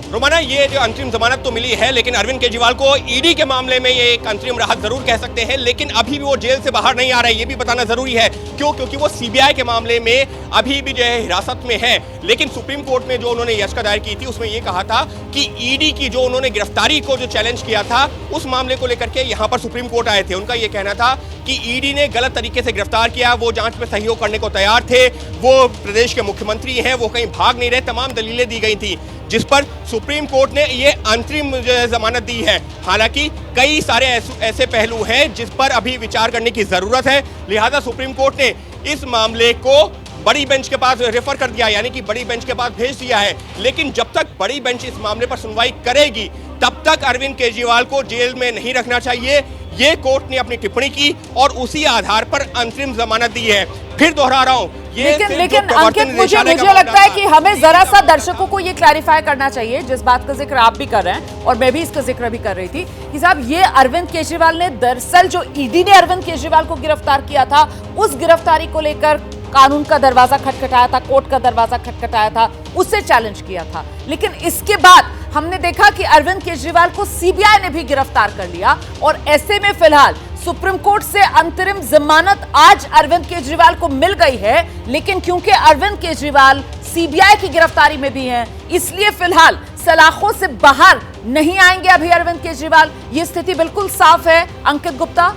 रोमाना, ये जो अंतरिम जमानत तो मिली है, लेकिन अरविंद केजरीवाल को ईडी के मामले में ये एक अंतरिम राहत जरूर कह सकते हैं, लेकिन अभी भी वो जेल से बाहर नहीं आ रहे, ये भी बताना जरूरी है। क्यों? क्योंकि वो सीबीआई के मामले में अभी भी जो है हिरासत में है। लेकिन सुप्रीम कोर्ट में जो उन्होंने याचिका दायर की थी उसमें ये कहा था कि ईडी की जो उन्होंने गिरफ्तारी को जो चैलेंज किया था उस मामले को लेकर के यहाँ पर सुप्रीम कोर्ट आए थे। उनका ये कहना था कि ईडी ने गलत तरीके से गिरफ्तार किया, वो जांच में सहयोग करने को तैयार थे, वो प्रदेश के मुख्यमंत्री हैं, वो कहीं भाग नहीं रहे, तमाम दलीलें दी गई थी, जिस पर सुप्रीम कोर्ट ने ये अंतरिम जमानत दी है। हालांकि कई सारे ऐसे पहलू हैं जिस पर अभी विचार करने की जरूरत है, लिहाजा सुप्रीम कोर्ट ने इस मामले को बड़ी बेंच के पास रेफर कर दिया, यानी कि बड़ी बेंच के पास भेज दिया है। लेकिन जब तक बड़ी बेंच इस मामले पर सुनवाई करेगी तब तक अरविंद केजरीवाल को जेल में नहीं रखना चाहिए, ये कोर्ट ने अपनी टिप्पणी की और उसी आधार पर अंतरिम जमानत दी है। फिर दोहरा रहा हूं, लेकिन अंकित मुझे लगता है कि हमें जरा सा दर्शकों को ये क्लैरिफाई करना चाहिए, जिस बात का जिक्र आप भी कर रहे हैं और मैं भी इसका जिक्र भी कर रही थी कि साहब ये अरविंद केजरीवाल ने दरअसल जो ईडी ने अरविंद केजरीवाल को गिरफ्तार किया था उस गिरफ्तारी को लेकर कानून का दरवाजा खटखटाया था, कोर्ट का दरवाजा खटखटाया था, उससे चैलेंज किया था। लेकिन इसके बाद हमने देखा कि अरविंद केजरीवाल को सीबीआई ने भी गिरफ्तार कर लिया और ऐसे में फिलहाल सुप्रीम कोर्ट से अंतरिम जमानत आज अरविंद केजरीवाल को मिल गई है। लेकिन क्योंकि अरविंद केजरीवाल सीबीआई की गिरफ्तारी में भी हैं, इसलिए फिलहाल सलाखों से बाहर नहीं आएंगे अभी अरविंद केजरीवाल। ये स्थिति बिल्कुल साफ है अंकित गुप्ता।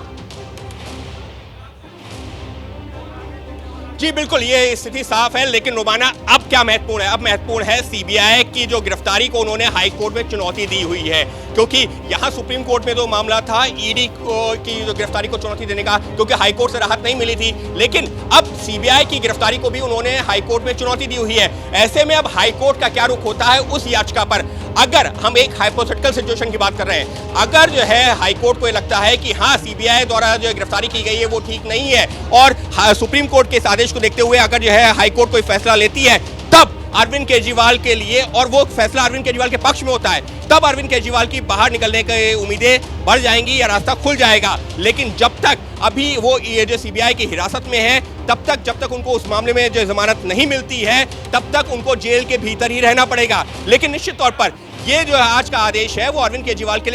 जी बिल्कुल, ये स्थिति साफ है, लेकिन रोमाना अब क्या महत्वपूर्ण है? अब महत्वपूर्ण है सीबीआई की जो गिरफ्तारी को उन्होंने हाई कोर्ट में चुनौती दी हुई है, क्योंकि यहाँ सुप्रीम कोर्ट में जो मामला था ईडी की जो गिरफ्तारी को चुनौती देने का, क्योंकि हाई कोर्ट से राहत नहीं मिली थी, लेकिन अब सीबीआई की गिरफ्तारी को भी उन्होंने हाई कोर्ट में चुनौती दी हुई है। ऐसे में अब हाई कोर्ट का क्या रुख होता है उस याचिका पर? अगर हम एक हाइपोथेटिकल सिचुएशन की बात कर रहे हैं, अगर जो है हाई कोर्ट को ये लगता है कि हाँ सीबीआई द्वारा जो गिरफ्तारी की गई है वो ठीक नहीं है और सुप्रीम कोर्ट के इस आदेश को देखते हुए अगर जो है हाई कोर्ट कोई फैसला लेती है, तब अरविंद केजरीवाल के लिए, और वो फैसला अरविंद केजरीवाल के पक्ष में होता है, तब अरविंद केजरीवाल की बाहर निकलने की उम्मीदें बढ़ जाएंगी या रास्ता खुल जाएगा। लेकिन जब तक अभी वो ये जो सीबीआई की हिरासत में है, तब तक जब तक उनको उस मामले में जो जमानत नहीं मिलती है तब तक उनको जेल के भीतर ही रहना पड़ेगा। लेकिन निश्चित तौर पर ये जो आज का आदेश है वो अरविंद केजरीवाल के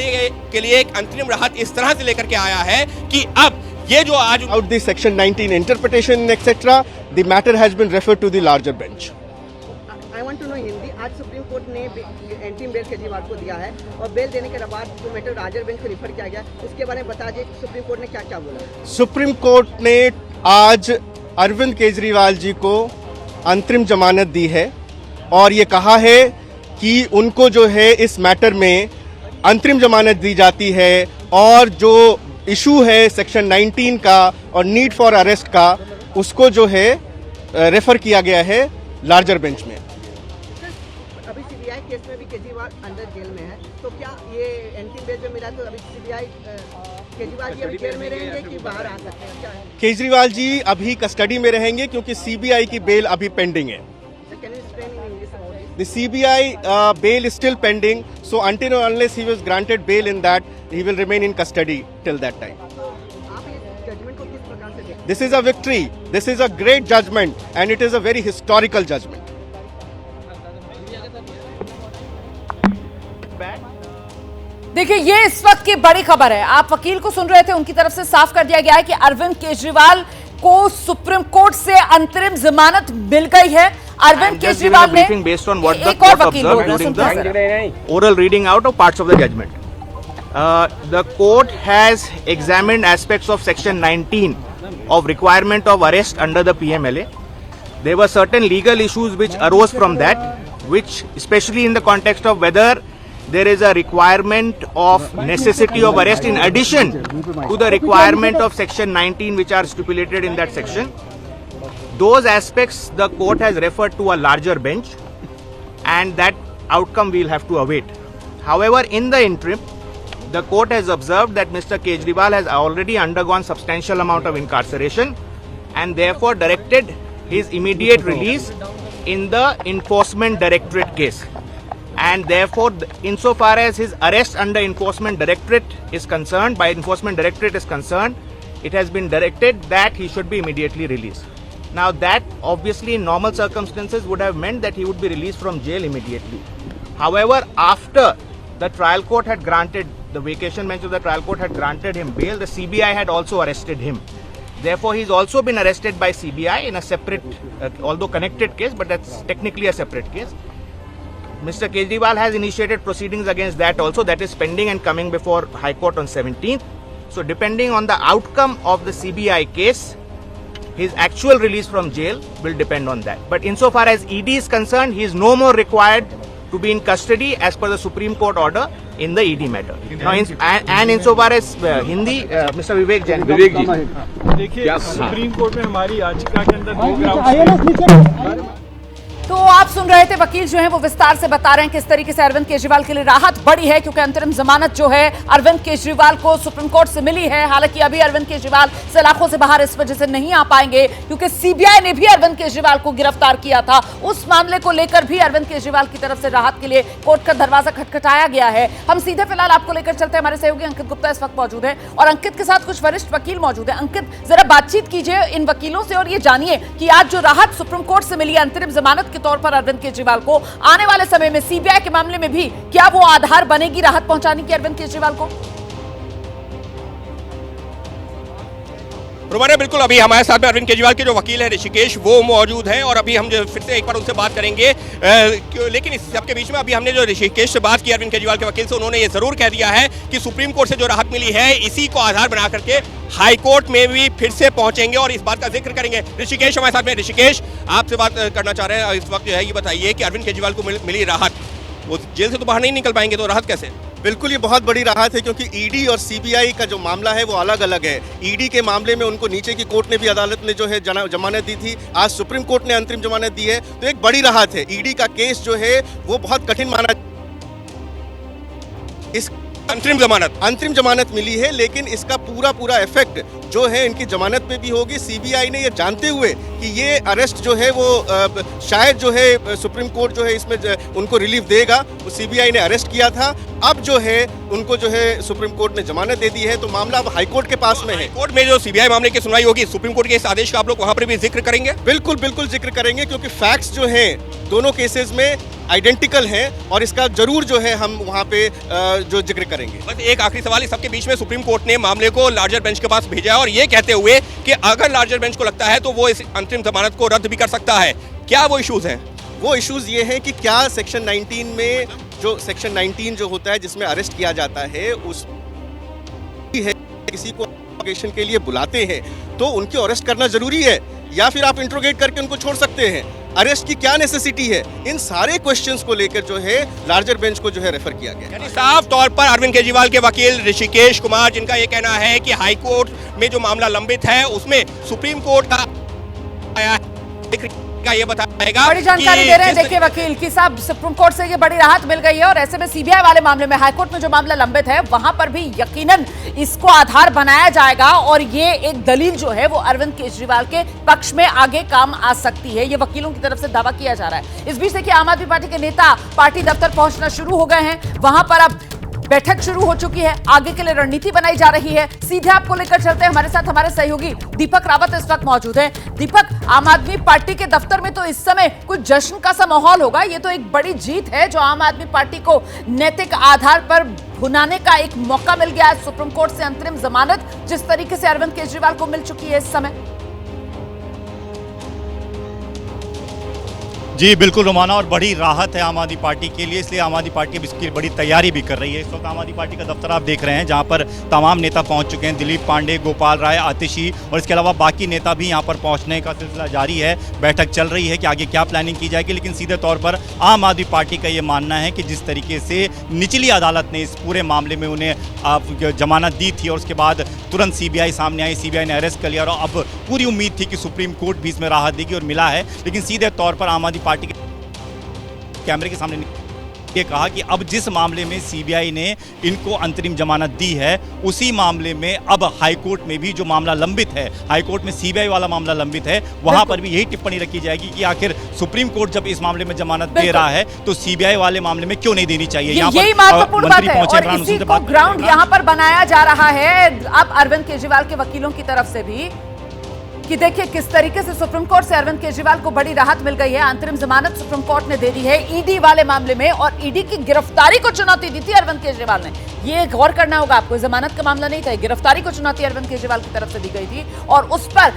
लिए एक अंतरिम राहत इस तरह से लेकर के आया है कि अब ये जो आज out the section 19 interpretation etc, the matter has been referred to the larger bench. I want to know Hindi, आज सुप्रीम कोर्ट ने एंट्री बेल केजरीवाल को दिया है और बेल देने के बाद जो मैटर लार्जर बेंच को रिफर किया गया, उसके बारे में बता दीजिए सुप्रीम कोर्ट ने क्या क्या बोला। सुप्रीम कोर्ट ने आज अरविंद केजरीवाल जी को अंतरिम जमानत दी है और ये कहा है कि उनको जो है इस मैटर में अंतरिम जमानत दी जाती है और जो इशू है सेक्शन 19 का और नीड फॉर अरेस्ट का, उसको जो है रेफर किया गया है लार्जर बेंच में। अभी सीबीआई केस में भी केजरीवाल अंदर जेल में है, तो क्या ये एंट्री बेल जो मिला तो अभी सीबीआई केजरीवाल जी अभी जेल में रहेंगे कि बाहर आ सकते हैं? क्या केजरीवाल जी अभी कस्टडी में रहेंगे क्योंकि सीबीआई की बेल अभी पेंडिंग है। The CBI bail is still pending, so until or unless he was granted bail in that, he will remain in custody till that time. This is a victory. This is a great judgment, and it is a very historical judgment. देखिए, ये इस वक्त की बड़ी खबर है। आप वकील को सुन रहे थे, उनकी तरफ से साफ कर दिया गया है कि अरविंद केजरीवाल को सुप्रीम कोर्ट से अंतरिम जमानत मिल गई है। अरविंद केजरीवाल ने based on what the court observed during the oral reading out of parts of the judgment. The court has examined aspects of section 19 of requirement of arrest under the PMLA. There were certain legal issues which arose from that, which especially in the context of whether there is a requirement of necessity of arrest in addition to the requirement of section 19 which are stipulated in that section. Those aspects the court has referred to a larger bench, and that outcome we'll have to await. However, in the interim, the court has observed that Mr. Kejriwal has already undergone substantial amount of incarceration and therefore directed his immediate release in the Enforcement Directorate case. And therefore, insofar as his arrest under Enforcement Directorate is concerned, it has been directed that he should be immediately released. Now that obviously in normal circumstances would have meant that he would be released from jail immediately. However, after the trial court had granted, the vacation bench of the trial court had granted him bail, the CBI had also arrested him. Therefore, he's also been arrested by CBI in a separate, although connected case, but that's technically a separate case. Mr. Kejriwal has initiated proceedings against that also, that is pending and coming before High Court on 17th. So depending on the outcome of the CBI case, his actual release from jail will depend on that. But insofar as ED is concerned, he is no more required to be in custody as per the Supreme Court order in the ED matter. Now, and insofar as Hindi, Mr. Vivek Jain. देखिए सुप्रीम कोर्ट में हमारी याचिका के अंदर 2 ग्राउंड। तो आप सुन रहे थे वकील जो है वो विस्तार से बता रहे हैं किस तरीके से अरविंद केजरीवाल के लिए राहत बड़ी है, क्योंकि अंतरिम जमानत जो है अरविंद केजरीवाल को सुप्रीम कोर्ट से मिली है। हालांकि अभी अरविंद केजरीवाल सलाखों से बाहर इस वजह से नहीं आ पाएंगे क्योंकि सीबीआई ने भी अरविंद केजरीवाल को गिरफ्तार किया था। उस मामले को लेकर भी अरविंद केजरीवाल की तरफ से राहत के लिए कोर्ट का दरवाजा खटखटाया गया है। हम सीधे फिलहाल आपको लेकर चलते हैं, हमारे सहयोगी अंकित गुप्ता इस वक्त मौजूद है और अंकित के साथ कुछ वरिष्ठ वकील मौजूद है। अंकित, जरा बातचीत कीजिए इन वकीलों से और ये जानिए कि आज जो राहत सुप्रीम कोर्ट से मिली अंतरिम जमानत के तौर पर अरविंद केजरीवाल को, आने वाले समय में सीबीआई के मामले में भी क्या वो आधार बनेगी राहत पहुंचाने की अरविंद केजरीवाल को? रुमाना, बिल्कुल अभी हमारे साथ में अरविंद केजरीवाल के जो वकील हैं ऋषिकेश, वो मौजूद हैं और अभी हम जो फिर से एक बार उनसे बात करेंगे। लेकिन इस सबके बीच में अभी हमने जो ऋषिकेश से बात की अरविंद केजरीवाल के वकील से, उन्होंने ये जरूर कह दिया है कि सुप्रीम कोर्ट से जो राहत मिली है इसी को आधार बना करके हाई कोर्ट में भी फिर से पहुंचेंगे और इस बात का जिक्र करेंगे। ऋषिकेश हमारे साथ में। ऋषिकेश, आपसे बात करना चाह रहे हैं इस वक्त जो है, ये बताइए कि अरविंद केजरीवाल को मिली राहत, वो जेल से तो बाहर नहीं निकल पाएंगे, तो राहत कैसे? बिल्कुल, ये बहुत बड़ी राहत है क्योंकि ईडी और सीबीआई का जो मामला है वो अलग अलग है। ईडी के मामले में उनको नीचे की कोर्ट ने भी, अदालत ने जो है जमानत दी थी, आज सुप्रीम कोर्ट ने अंतरिम जमानत दी है, तो एक बड़ी राहत है। ईडी का केस जो है वो बहुत कठिन माना, इस अंतरिम जमानत मिली है, लेकिन इसका पूरा इफेक्ट जो है इनकी जमानत पे भी होगी। सीबीआई ने ये जानते हुए कि ये अरेस्ट जो है वो शायद जो है सुप्रीम कोर्ट जो है इसमें उनको रिलीफ देगा, वो सीबीआई ने अरेस्ट किया था। अब जो है उनको जो है सुप्रीम कोर्ट ने जमानत दे दी है, तो मामला अब हाई कोर्ट के पास में है। कोर्ट में जो सीबीआई मामले की सुनवाई होगी, सुप्रीम कोर्ट के इस आदेश का आप लोग वहां पर भी जिक्र करेंगे? बिल्कुल जिक्र करेंगे, क्योंकि फैक्ट्स जो हैं दोनों केसेस में आइडेंटिकल हैं और इसका जरूर जो है हम वहां पे जो जिक्र करेंगे। बस एक आखिरी सवाल, इस सबके बीच में सुप्रीम कोर्ट ने मामले को लार्जर बेंच के पास भेजा और ये कहते हुए कि अगर लार्जर बेंच को लगता है तो वो इस अंतरिम जमानत को रद्द भी कर सकता है। क्या वो इश्यूज हैं? वो इश्यूज ये हैं कि क्या सेक्शन 19 में, जो सेक्शन 19 जो होता है जिसमें अरेस्ट किया जाता है, उस किसी को इंट्रोगेशन के लिए बुलाते हैं तो उनकी अरेस्ट करना जरूरी है या फिर आप इंट्रोगेट करके उनको छोड़ सकते हैं? अरेस्ट की क्या नेसेसिटी है? इन सारे क्वेश्चंस को लेकर जो है लार्जर बेंच को जो है रेफर किया गया। यानी साफ तौर पर अरविंद केजरीवाल के वकील ऋषिकेश कुमार, जिनका ये कहना है कि हाई कोर्ट में जो मामला लंबित है उसमें सुप्रीम कोर्ट का आया का ये बताएगा। बड़ी जानकारी दे रहे हैं देखिए वकील की साहब, सुप्रीम कोर्ट से ये बड़ी राहत मिल गई है और ऐसे में सीबीआई वाले मामले में हाईकोर्ट में जो मामला लंबित है वहां पर भी यकीनन इसको आधार बनाया जाएगा और ये एक दलील जो है वो अरविंद केजरीवाल के पक्ष में आगे काम आ सकती है, ये वकीलों की तरफ से दावा किया जा रहा है। इस बीच देखिए आम आदमी पार्टी के नेता पार्टी दफ्तर पहुंचना शुरू हो गए हैं, वहां पर अब बैठक शुरू हो चुकी है, आगे के लिए रणनीति बनाई जा रही है। सीधे आपको लेकर चलते हैं, हमारे साथ हमारे सहयोगी दीपक रावत इस वक्त मौजूद हैं। दीपक, आम आदमी पार्टी के दफ्तर में तो इस समय कुछ जश्न का सा माहौल होगा, ये तो एक बड़ी जीत है जो आम आदमी पार्टी को नैतिक आधार पर भुनाने का एक मौका मिल गया है। सुप्रीम कोर्ट से अंतरिम जमानत जिस तरीके से अरविंद केजरीवाल को मिल चुकी है इस समय। जी बिल्कुल रोमाना, और बड़ी राहत है आम आदमी पार्टी के लिए, इसलिए आम आदमी पार्टी इसकी बड़ी तैयारी भी कर रही है। इस वक्त आम आदमी पार्टी का दफ्तर आप देख रहे हैं जहां पर तमाम नेता पहुंच चुके हैं, दिलीप पांडे, गोपाल राय, आतिशी और इसके अलावा बाकी नेता भी यहां पर पहुंचने का सिलसिला जारी है। बैठक चल रही है कि आगे क्या प्लानिंग की जाएगी, लेकिन सीधे तौर पर आम आदमी पार्टी का ये मानना है कि जिस तरीके से निचली अदालत ने इस पूरे मामले में उन्हें जमानत दी थी और उसके बाद तुरंत सीबीआई सामने आई, सीबीआई ने अरेस्ट कर लिया और अब पूरी उम्मीद थी कि सुप्रीम कोर्ट भी इसमें राहत देगी और मिला है, लेकिन सीधे तौर पर आम आदमी पार्टी के कैमरे के सामने ये कहा कि अब जिस मामले में सीबीआई ने इनको अंतरिम जमानत दी है, उसी मामले में अब हाईकोर्ट में भी जो मामला लंबित है, हाईकोर्ट में सीबीआई वाला मामला लंबित है, वहां पर भी यही टिप्पणी रखी जाएगी कि आखिर सुप्रीम कोर्ट जब इस मामले में जमानत दे रहा है तो सीबीआई वाले मामले में क्यों नहीं देनी चाहिए। यही महत्वपूर्ण बात है और इसी को ग्राउंड यहाँ पर बनाया जा रहा है अब अरविंद केजरीवाल के वकीलों की तरफ से भी कि देखिए किस तरीके से सुप्रीम कोर्ट से अरविंद केजरीवाल को बड़ी राहत मिल गई है। अंतरिम जमानत सुप्रीम कोर्ट ने दे दी है ईडी वाले मामले में और ईडी की गिरफ्तारी को चुनौती दी थी अरविंद केजरीवाल ने। ये गौर करना होगा आपको, जमानत का मामला नहीं था, गिरफ्तारी को चुनौती अरविंद केजरीवाल की तरफ से दी गई थी और उस पर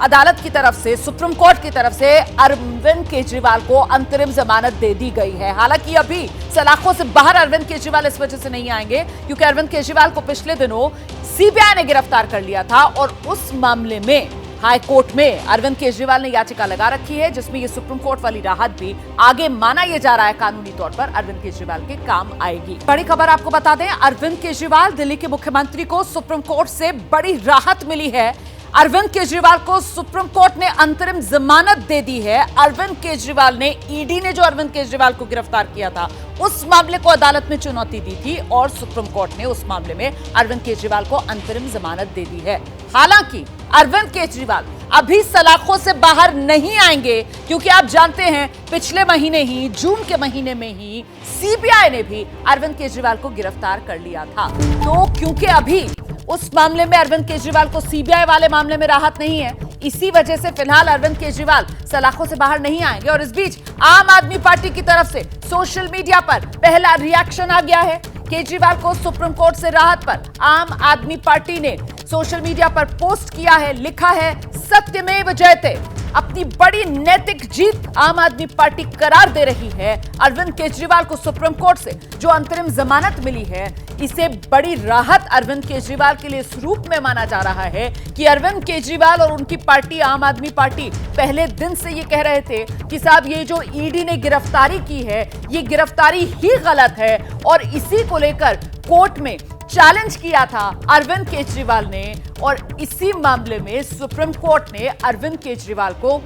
अदालत की तरफ से, सुप्रीम कोर्ट की तरफ से अरविंद केजरीवाल को अंतरिम जमानत दे दी गई है। हालांकि अभी सलाखों से बाहर अरविंद केजरीवाल इस वजह से नहीं आएंगे क्योंकि अरविंद केजरीवाल को पिछले दिनों सीबीआई ने गिरफ्तार कर लिया था और उस मामले में हाई कोर्ट में अरविंद केजरीवाल ने याचिका लगा रखी है जिसमें ये सुप्रीम कोर्ट वाली राहत भी आगे माना यह जा रहा है कानूनी तौर पर अरविंद केजरीवाल के काम आएगी। बड़ी खबर आपको बता दें, अरविंद केजरीवाल दिल्ली के मुख्यमंत्री को सुप्रीम कोर्ट से बड़ी राहत मिली है। अरविंद केजरीवाल को सुप्रीम कोर्ट ने अंतरिम जमानत दे दी है। अरविंद केजरीवाल ने, ईडी ने जो अरविंद केजरीवाल को गिरफ्तार किया था उस मामले को अदालत में चुनौती दी थी और सुप्रीम कोर्ट ने उस मामले में अरविंद केजरीवाल को अंतरिम जमानत दे दी है। हालांकि अरविंद केजरीवाल अभी सलाखों से बाहर नहीं आएंगे क्योंकि आप जानते हैं पिछले महीने ही, जून के महीने में ही सीबीआई ने भी अरविंद केजरीवाल को गिरफ्तार कर लिया था। तो क्योंकि अभी उस मामले में अरविंद केजरीवाल को सीबीआई वाले मामले में राहत नहीं है, इसी वजह से फिलहाल अरविंद केजरीवाल सलाखों से बाहर नहीं आएंगे। और इस बीच आम आदमी पार्टी की तरफ से सोशल मीडिया पर पहला रिएक्शन आ गया है। केजरीवाल को सुप्रीम कोर्ट से राहत पर आम आदमी पार्टी ने सोशल मीडिया पर पोस्ट किया है, लिखा है सत्यमेव जयते। अपनी बड़ी नैतिक जीत आम आदमी पार्टी करार दे रही है। अरविंद केजरीवाल को सुप्रीम कोर्ट से जो अंतरिम जमानत मिली है, इसे बड़ी राहत अरविंद केजरीवाल के लिए इस रूप में माना जा रहा है कि अरविंद केजरीवाल और उनकी पार्टी आम आदमी पार्टी पहले दिन से ये कह रहे थे कि साहब ये जो ईडी ने गिरफ्तारी की है, ये गिरफ्तारी ही गलत है और इसी को लेकर कोर्ट में चैलेंज किया था अरविंद केजरीवाल ने और इसी मामले में सुप्रीम कोर्ट ने अरविंद केजरीवाल को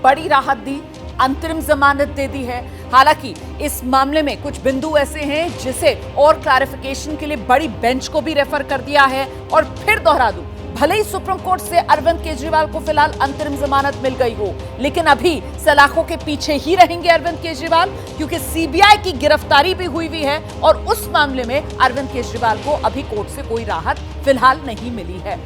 बड़ी राहत दी, अंतरिम जमानत दे दी है। हालांकि इस मामले में कुछ बिंदु ऐसे हैं जिसे और क्लैरिफिकेशन के लिए बड़ी बेंच को भी रेफर कर दिया है। और फिर दोहरा दूं, भले ही सुप्रीम कोर्ट से अरविंद केजरीवाल को फिलहाल अंतरिम जमानत मिल गई हो, लेकिन अभी सलाखों के पीछे ही रहेंगे अरविंद केजरीवाल क्योंकि सीबीआई की गिरफ्तारी भी हुई है और उस मामले में अरविंद केजरीवाल को अभी कोर्ट से कोई राहत फिलहाल नहीं मिली है।